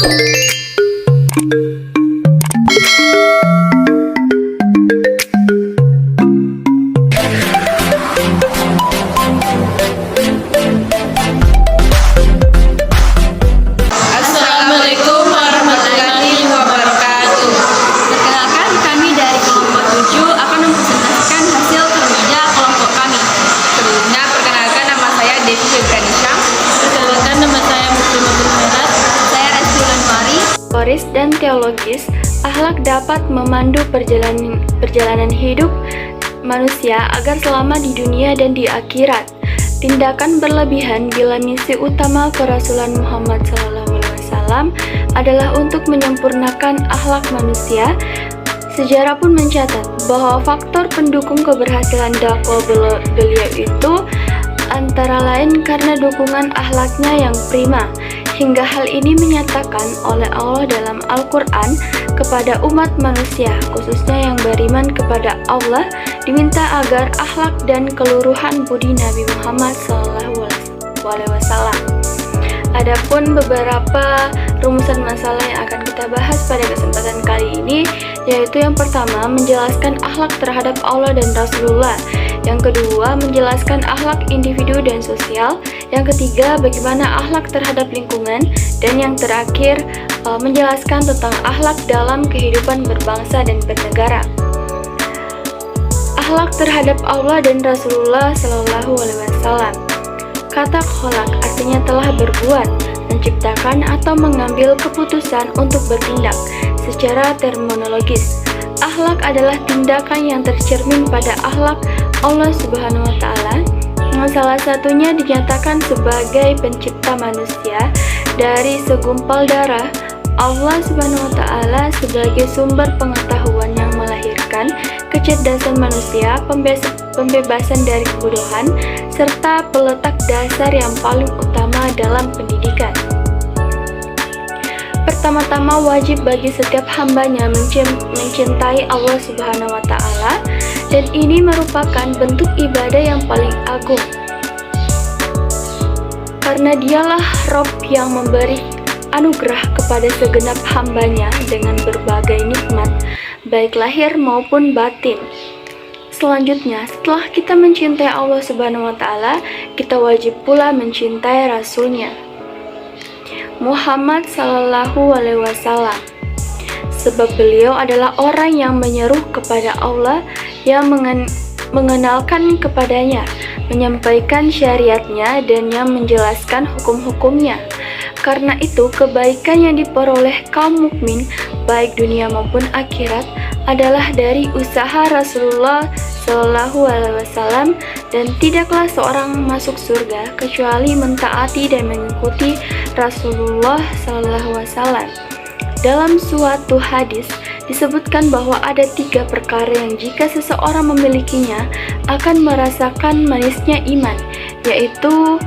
Assalamualaikum warahmatullahi wabarakatuh. Perkenalkan, kami dari kelompok 7 akan mempresentasikan hasil kerja kelompok kami. Sebelumnya, perkenalkan nama saya Devi Febranisha. Perkenalkan, nama saya Muslimatul Khairat. Saya Resti Wulandari. Historis dan teologis, akhlak dapat memandu perjalanan hidup manusia agar selamat di dunia dan di akhirat. Tindakan berlebihan bila misi utama kerasulan Muhammad SAW adalah untuk menyempurnakan akhlak manusia. Sejarah pun mencatat bahwa faktor pendukung keberhasilan dakwah beliau itu antara lain karena dukungan akhlaknya yang prima. Hingga hal ini menyatakan oleh Allah dalam Al-Quran kepada umat manusia, khususnya yang beriman kepada Allah, diminta agar akhlak dan keluruhan budi Nabi Muhammad SAW. Adapun beberapa rumusan masalah yang akan kita bahas pada kesempatan kali ini, yaitu yang pertama, menjelaskan akhlak terhadap Allah dan Rasulullah. Yang kedua, menjelaskan akhlak individu dan sosial. Yang ketiga, bagaimana akhlak terhadap lingkungan. Dan yang terakhir, menjelaskan tentang akhlak dalam kehidupan berbangsa dan bernegara. Akhlak terhadap Allah dan Rasulullah SAW. Kata kholak artinya telah berbuat, menciptakan atau mengambil keputusan untuk bertindak. Secara terminologis, akhlak adalah tindakan yang tercermin pada akhlak Allah Subhanahu wa Ta'ala. Salah satunya dinyatakan sebagai pencipta manusia dari segumpal darah, Allah Subhanahu wa Ta'ala sebagai sumber pengetahuan yang melahirkan kecerdasan manusia, pembebasan dari kebodohan, serta peletak dasar yang paling utama dalam pendidikan. Pertama-tama wajib bagi setiap hambanya mencintai Allah Subhanahu wa Ta'ala, dan ini merupakan bentuk ibadah yang paling agung. Karena dialah Rabb yang memberi anugerah kepada segenap hambanya dengan berbagai nikmat, baik lahir maupun batin. Selanjutnya, setelah kita mencintai Allah Subhanahu wa Ta'ala, kita wajib pula mencintai Rasulnya, Muhammad Sallallahu Alaihi Wasallam. Sebab beliau adalah orang yang menyeru kepada Allah, yang mengenalkan kepadanya, menyampaikan syariatnya, dan yang menjelaskan hukum-hukumnya. Karena itu, kebaikan yang diperoleh kaum mukmin, baik dunia maupun akhirat, adalah dari usaha Rasulullah Shallallahu Alaihi Wasallam, dan tidaklah seorang masuk surga kecuali mentaati dan mengikuti Rasulullah Shallallahu Alaihi Wasallam. Dalam suatu hadis disebutkan bahwa ada 3 perkara yang jika seseorang memilikinya akan merasakan manisnya iman, yaitu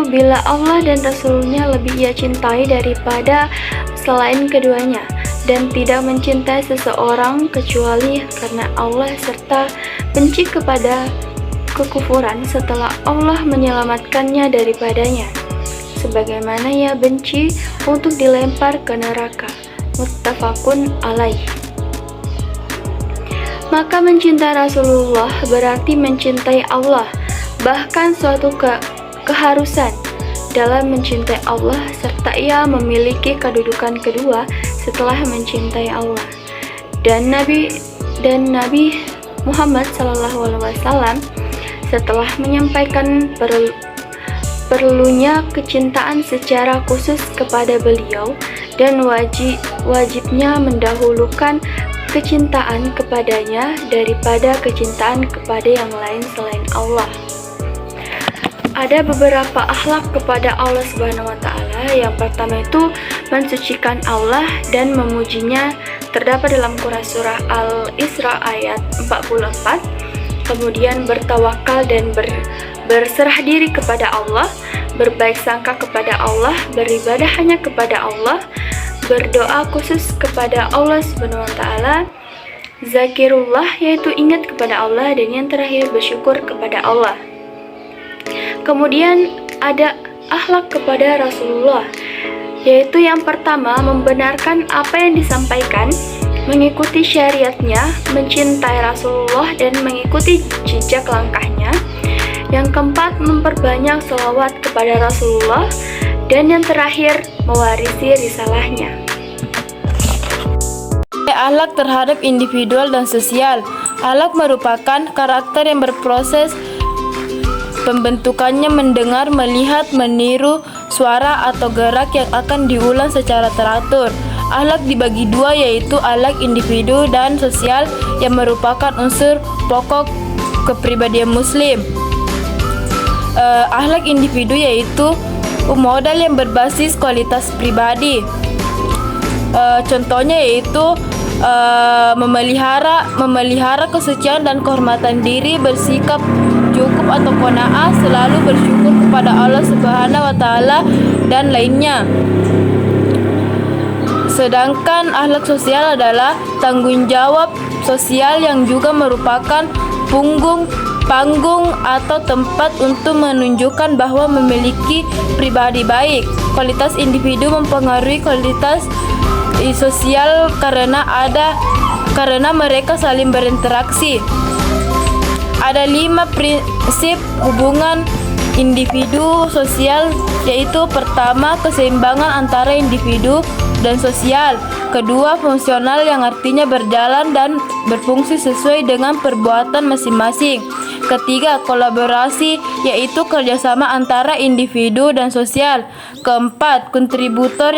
bila Allah dan Rasulnya lebih ia cintai daripada selain keduanya, dan tidak mencintai seseorang kecuali karena Allah, serta benci kepada kekufuran setelah Allah menyelamatkannya daripadanya, sebagaimana ia benci untuk dilempar ke neraka. Muttafaqun alaih. Maka mencintai Rasulullah berarti mencintai Allah, bahkan suatu keharusan dalam mencintai Allah, serta ia memiliki kedudukan kedua setelah mencintai Allah. Dan Nabi Muhammad SAW setelah menyampaikan perlunya kecintaan secara khusus kepada beliau dan wajibnya mendahulukan kecintaan kepadanya daripada kecintaan kepada yang lain selain Allah. Ada beberapa akhlak kepada Allah Subhanahu wa Ta'ala. Yang pertama itu mensucikan Allah dan memujinya, terdapat dalam Quran surah Al-Isra ayat 44. Kemudian bertawakal dan berserah diri kepada Allah, berbaik sangka kepada Allah, beribadah hanya kepada Allah, berdoa khusus kepada Allah Subhanahu wa Ta'ala, zakirullah yaitu ingat kepada Allah, dan yang terakhir bersyukur kepada Allah. Kemudian ada akhlak kepada Rasulullah, yaitu yang pertama membenarkan apa yang disampaikan, mengikuti syariatnya, mencintai Rasulullah dan mengikuti jejak langkahnya. Yang keempat, memperbanyak sholawat kepada Rasulullah. Dan yang terakhir, mewarisi risalahnya. Akhlak terhadap individual dan sosial. Akhlak merupakan karakter yang berproses pembentukannya mendengar, melihat, meniru suara atau gerak yang akan diulang secara teratur. Akhlak dibagi dua, yaitu akhlak individu dan sosial yang merupakan unsur pokok kepribadian muslim. Akhlak individu yaitu modal yang berbasis kualitas pribadi. Contohnya yaitu memelihara kesucian dan kehormatan diri, bersikap cukup atau qanaah, selalu bersyukur kepada Allah Subhanahu wa taala dan lainnya. Sedangkan akhlak sosial adalah tanggung jawab sosial yang juga merupakan panggung atau tempat untuk menunjukkan bahwa memiliki pribadi baik. Kualitas individu mempengaruhi kualitas sosial karena mereka saling berinteraksi. Ada 5 prinsip hubungan individu sosial, yaitu pertama, keseimbangan antara individu dan sosial. Kedua, fungsional yang artinya berjalan dan berfungsi sesuai dengan perbuatan masing-masing. Ketiga, kolaborasi, yaitu kerjasama antara individu dan sosial. Keempat, kontributor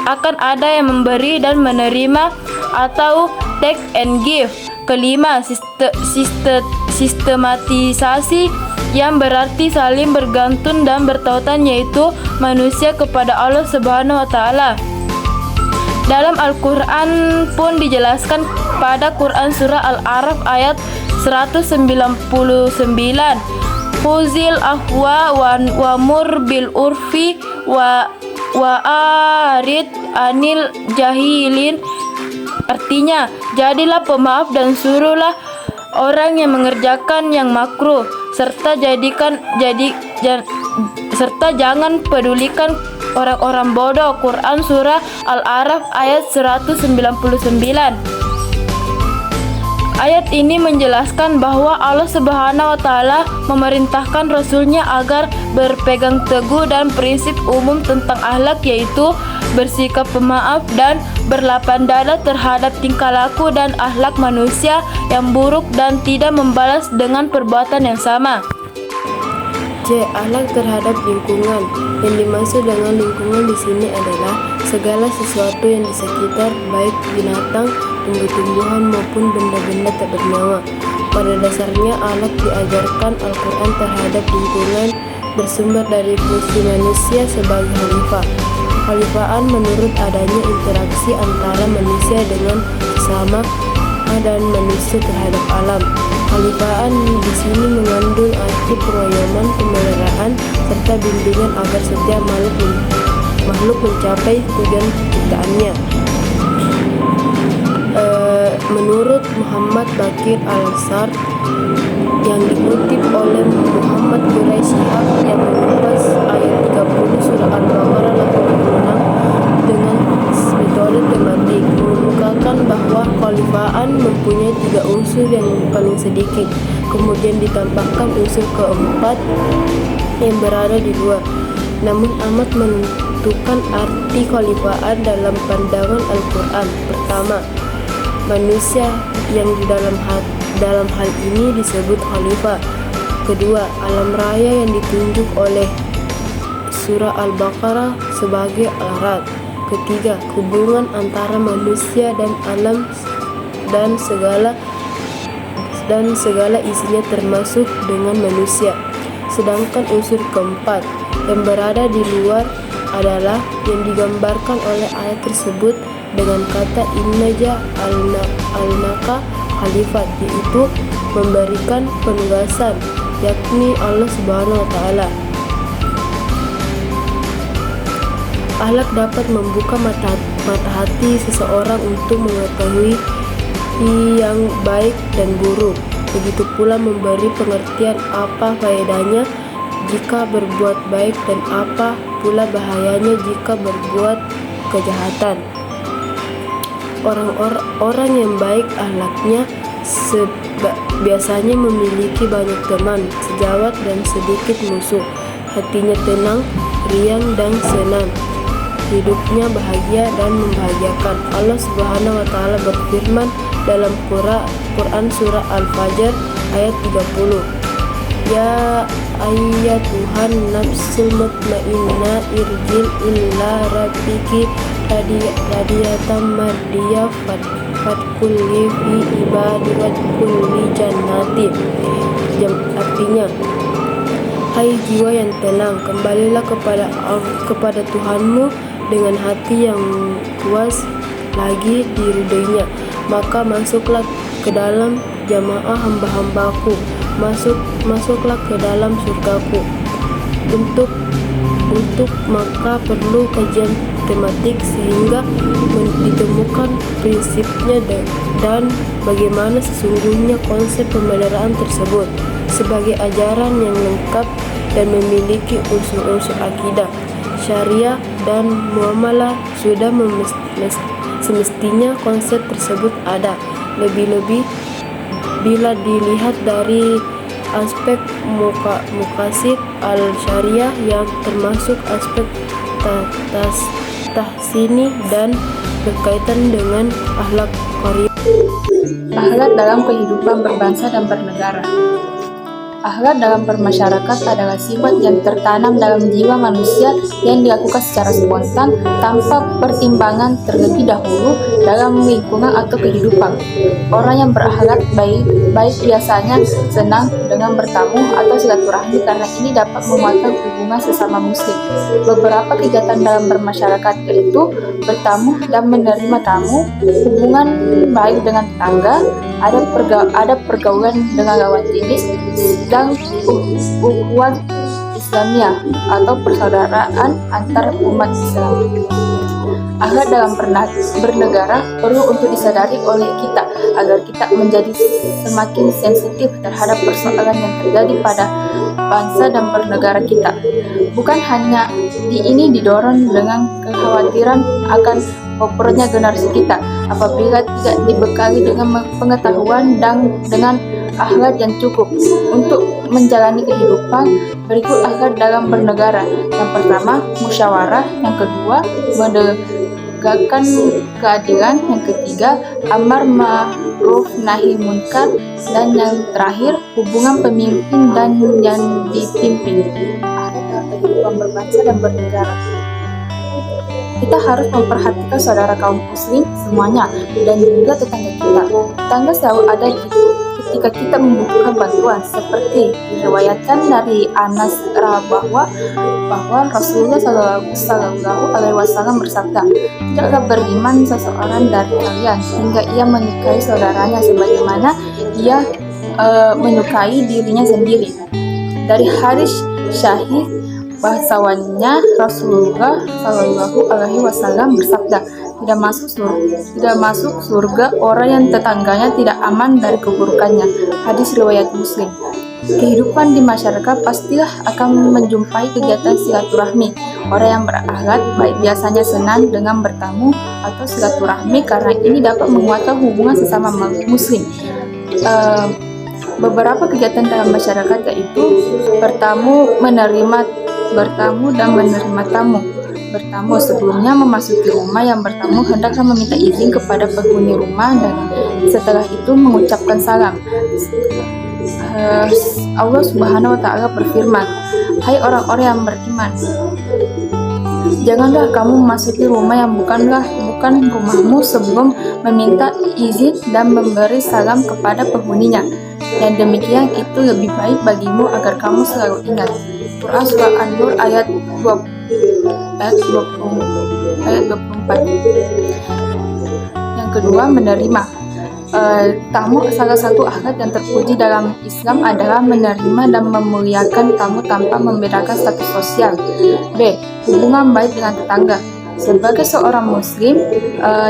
akan ada yang memberi dan menerima atau take and give. Kelima, sistematisasi yang berarti saling bergantung dan bertautan, yaitu manusia kepada Allah Subhanahu wa taala. Dalam Al-Quran pun dijelaskan pada Quran surah Al-A'raf ayat 199. Khuzil afwa wa'mur bil urfi wa'arid anil jahilin. Artinya, jadilah pemaaf dan suruhlah orang yang mengerjakan yang makruh, serta jangan pedulikan orang-orang bodoh. Quran surah Al-A'raf ayat 199. Ayat ini menjelaskan bahwa Allah Subhanahu wa taala memerintahkan Rasulnya agar berpegang teguh dan prinsip umum tentang akhlak, yaitu bersikap pemaaf dan berlapang dada terhadap tingkah laku dan akhlak manusia yang buruk dan tidak membalas dengan perbuatan yang sama. C. Akhlak terhadap lingkungan. Yang dimaksud dengan lingkungan di sini adalah segala sesuatu yang di sekitar, baik binatang, tumbuh-tumbuhan maupun benda-benda tak bernyawa. Pada dasarnya, akhlak diajarkan Al-Quran terhadap lingkungan bersumber dari fungsi manusia sebagai khalifah. Khalifaan menurut adanya interaksi antara manusia dengan sesama dan manusia terhadap alam. Khalifaan di sini mengandung arti pengayoman, pemeliharaan, serta bimbingan agar setiap makhluk mencapai tujuan ciptaannya. Menurut Muhammad Bakir Al-Sar yang dikutip oleh Muhammad Quraisyihab yang mengupas ayat 30 surah Al-Baqarah 86 dengan metode tematik, mengemukakan bahwa khalifaan mempunyai 3 unsur yang paling sedikit, kemudian ditambahkan unsur keempat yang berada di luar. Namun amat menentukan arti khalifaan dalam pandangan Al-Quran. Pertama, manusia yang di dalam hal ini disebut khalifah. Kedua, alam raya yang ditunjuk oleh surah Al-Baqarah sebagai alat. Ketiga, hubungan antara manusia dan alam dan segala isinya termasuk dengan manusia. Sedangkan unsur keempat yang berada di luar adalah yang digambarkan oleh ayat tersebut dengan kata innaja al-naka khalifat, yaitu memberikan penugasan, yakni Allah Subhanahu wa taala. Akhlak dapat membuka mata hati seseorang untuk mengetahui yang baik dan buruk. Begitu pula memberi pengertian apa faedahnya jika berbuat baik dan apa pula bahayanya jika berbuat kejahatan. Orang yang baik akhlaknya biasanya memiliki banyak teman, sejawat dan sedikit musuh. Hatinya tenang, riang dan senang. Hidupnya bahagia dan membahagiakan. Allah Subhanahu wa taala berfirman dalam Quran surah Al-Fajr ayat 30. Ya ayyatuhan nafsul mutmainnah irji ila rabbiki radiyatan mardiyah fadkhuli fi ibadi wadkhuli jannati. Artinya, hai jiwa yang tenang, kembalilah kepada Tuhanmu dengan hati yang puas lagi diridhoinya, maka masuklah ke dalam jamaah hamba-hambaku, masuklah ke dalam surgaku. Untuk maka perlu kajian tematik sehingga ditemukan prinsipnya dan bagaimana sesungguhnya konsep pemeliharaan tersebut sebagai ajaran yang lengkap dan memiliki unsur-unsur akidah, syariah dan muamalah. Sudah semestinya konsep tersebut ada, lebih-lebih bila dilihat dari aspek muqasid al-syariah yang termasuk aspek tahsini dan berkaitan dengan akhlak qaryah. Akhlak dalam kehidupan berbangsa dan bernegara. Akhlak dalam bermasyarakat adalah sifat yang tertanam dalam jiwa manusia yang dilakukan secara spontan tanpa pertimbangan terlebih dahulu dalam lingkungan atau kehidupan. Orang yang berakhlak baik biasanya senang dengan bertamu atau silaturahmi karena ini dapat menguatkan hubungan sesama muslim. Beberapa kegiatan dalam bermasyarakat yaitu bertamu dan menerima tamu, hubungan baik dengan tetangga, ada pergaulan dengan lawan jenis, dan ukhuwah Islamiyah atau persaudaraan antar umat Islam. Akhlak dalam bernegara perlu untuk disadari oleh kita agar kita menjadi semakin sensitif terhadap persoalan yang terjadi pada bangsa dan bernegara kita. Bukan hanya ini didorong dengan kekhawatiran akan kokornya generasi kita apabila tidak dibekali dengan pengetahuan dan dengan akhlak yang cukup untuk menjalani kehidupan. Berikut akhlak dalam bernegara. Yang pertama, musyawarah. Yang kedua, menegakkan keadilan. Yang ketiga, amar ma'ruf nahi munkar. Dan yang terakhir, hubungan pemimpin dan yang dipimpin. Akhlak dalam kehidupan berbangsa dan bernegara. Kita harus memperhatikan saudara kaum muslim semuanya dan juga tetangga kita. Tetangga selalu ada ketika kita membutuhkan bantuan, seperti diriwayatkan dari Anas bahwa Rasulullah Shallallahu Alaihi Wasallam bersabda, tidaklah beriman seseorang dari kalian hingga ia menyukai saudaranya sebagaimana ia menyukai dirinya sendiri. Dari hadis Syahih bahasanya Rasulullah Shallallahu Alaihi Wasallam bersabda, tidak masuk surga orang yang tetangganya tidak aman dari keburukannya. Hadis riwayat Muslim. Kehidupan di masyarakat pastilah akan menjumpai kegiatan silaturahmi. Orang yang berakhlak baik biasanya senang dengan bertamu atau silaturahmi karena ini dapat menguatkan hubungan sesama muslim. Beberapa kegiatan dalam masyarakat yaitu bertamu dan menerima tamu. Bertamu sebelumnya memasuki rumah yang bertamu hendaklah meminta izin kepada penghuni rumah dan setelah itu mengucapkan salam. Allah Subhanahu wa taala berfirman, "Hai orang-orang yang beriman, janganlah kamu memasuki rumah yang bukan rumahmu sebelum meminta izin dan memberi salam kepada penghuninya. Dan demikian itu lebih baik bagimu agar kamu selalu ingat." Quran surah An-Nur ayat 24. Yang kedua, menerima tamu. Salah satu akhlak yang terpuji dalam Islam adalah menerima dan memuliakan tamu tanpa membedakan status sosial. B. Hubungan baik dengan tetangga. Sebagai seorang muslim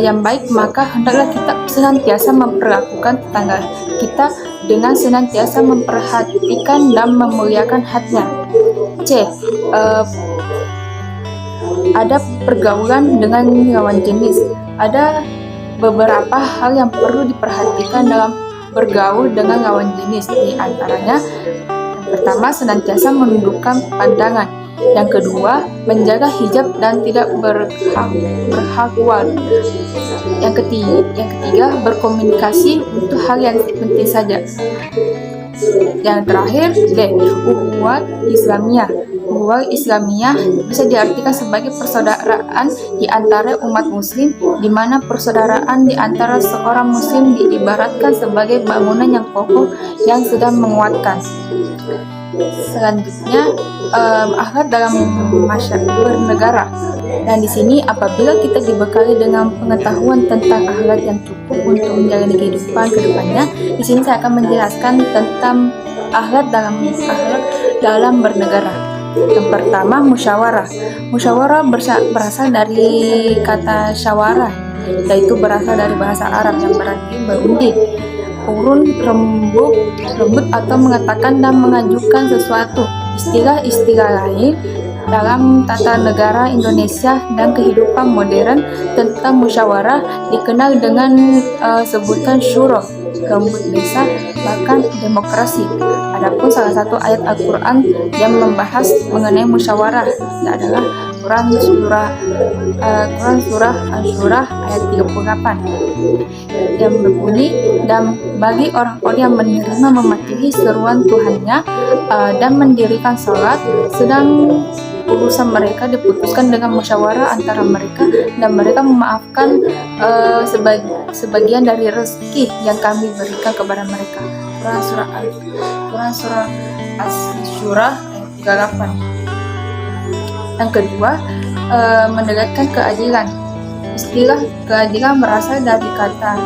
yang baik, maka hendaklah kita senantiasa memperlakukan tetangga kita dengan senantiasa memperhatikan dan memuliakan haknya. C. Ada pergaulan dengan lawan jenis. Ada beberapa hal yang perlu diperhatikan dalam bergaul dengan lawan jenis. Di antaranya, yang pertama, senantiasa menundukkan pandangan. Yang kedua, menjaga hijab dan tidak berhaluan. Yang ketiga, berkomunikasi untuk hal yang penting saja. Yang terakhir, D. Ukhuwah Islamiyah. Ukhuwah Islamiyah bisa diartikan sebagai persaudaraan di antara umat muslim, di mana persaudaraan di antara seorang muslim diibaratkan sebagai bangunan yang kokoh yang sedang menguatkan. Selanjutnya, akhlak dalam bernegara. Dan di sini, apabila kita dibekali dengan pengetahuan tentang akhlak yang cukup untuk menjalani kehidupan ke depannya, di sini saya akan menjelaskan tentang akhlak dalam bernegara. Yang pertama, musyawarah. Musyawarah berasal dari kata syawarah, yaitu berasal dari bahasa Arab yang berarti berunding, urun, rembut atau mengatakan dan mengajukan sesuatu. Istilah-istilah lain dalam tata negara Indonesia dan kehidupan modern tentang musyawarah dikenal dengan sebutan syuro, lembut desa, bahkan demokrasi. Adapun salah satu ayat Al-Quran yang membahas mengenai musyawarah adalah Quran surah Asy-Syura ayat 38 yang berbunyi, dan bagi orang-orang yang menerima mematuhi seruan Tuhannya dan mendirikan salat, sedang urusan mereka diputuskan dengan musyawarah antara mereka, dan mereka memaafkan sebagian dari rezeki yang kami berikan kepada mereka. Quran surah Asy-Syura ayat 38. Yang kedua, menegakkan keadilan. Istilah keadilan berasal dari kata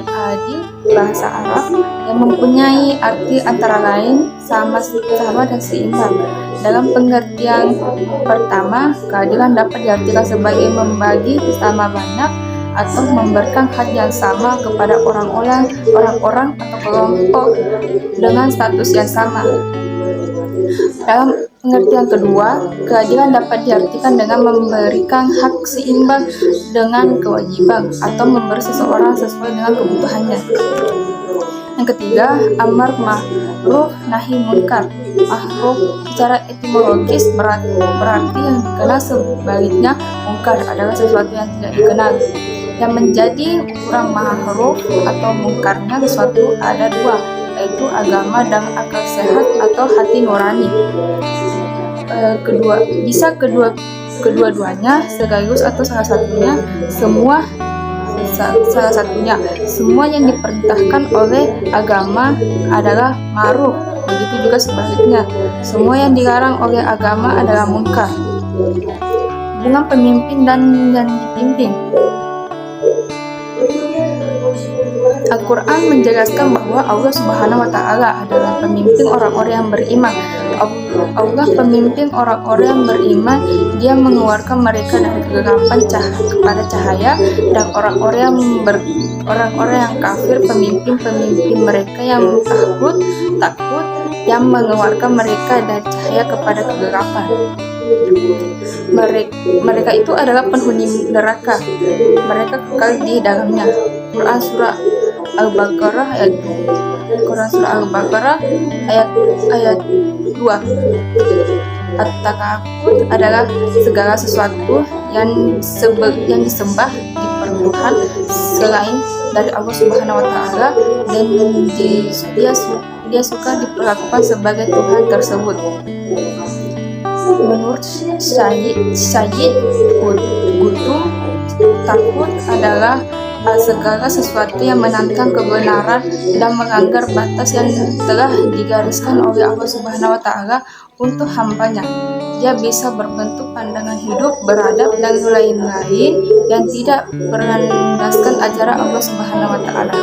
adil, bahasa Arab, yang mempunyai arti antara lain sama dan seimbang. Dalam pengertian pertama, keadilan dapat diartikan sebagai membagi sama banyak atau memberikan hak yang sama kepada orang-orang atau kelompok dengan status yang sama. Dalam pengertian kedua, keadilan dapat diartikan dengan memberikan hak seimbang dengan kewajiban atau memberi seseorang sesuai dengan kebutuhannya. Yang ketiga, amar ma'ruf nahi munkar. Ma'ruf secara etimologis berarti yang dikenal, sebaliknya munkar adalah sesuatu yang tidak dikenal. Yang menjadi ukuran ma'ruf atau munkarnya sesuatu ada dua, yaitu agama dan akal sehat atau hati nurani. Kedua-duanya sekaligus atau salah satunya. Semua yang diperintahkan oleh agama adalah ma'ruf, begitu juga sebaliknya. Semua yang dilarang oleh agama adalah munkar. Hubungan pemimpin dan yang dipimpin. Al-Quran menjelaskan bahwa Allah Subhanahu wa Ta'ala adalah pemimpin orang-orang yang beriman. Allah pemimpin orang-orang yang beriman. Dia mengeluarkan mereka dari kegelapan kepada cahaya, dan orang-orang yang kafir, pemimpin mereka yang takut yang mengeluarkan mereka dari cahaya kepada kegelapan. Mereka itu adalah penghuni neraka. Mereka kekal di dalamnya. Quran surah Al-Baqarah ayat 2. At-takabur adalah segala sesuatu yang disembah diperlukan selain dari Allah Subhanahu wa Ta'ala, dan dia suka diperlakukan sebagai Tuhan tersebut. Menurut Syed Qutb, takut adalah segala sesuatu yang menantang kebenaran dan melanggar batas yang telah digariskan oleh Allah Subhanahu wa Ta'ala untuk hambanya. Dia bisa berbentuk pandangan hidup, beradab, dan lain-lain yang tidak berlandaskan ajaran Allah Subhanahu wa Ta'ala.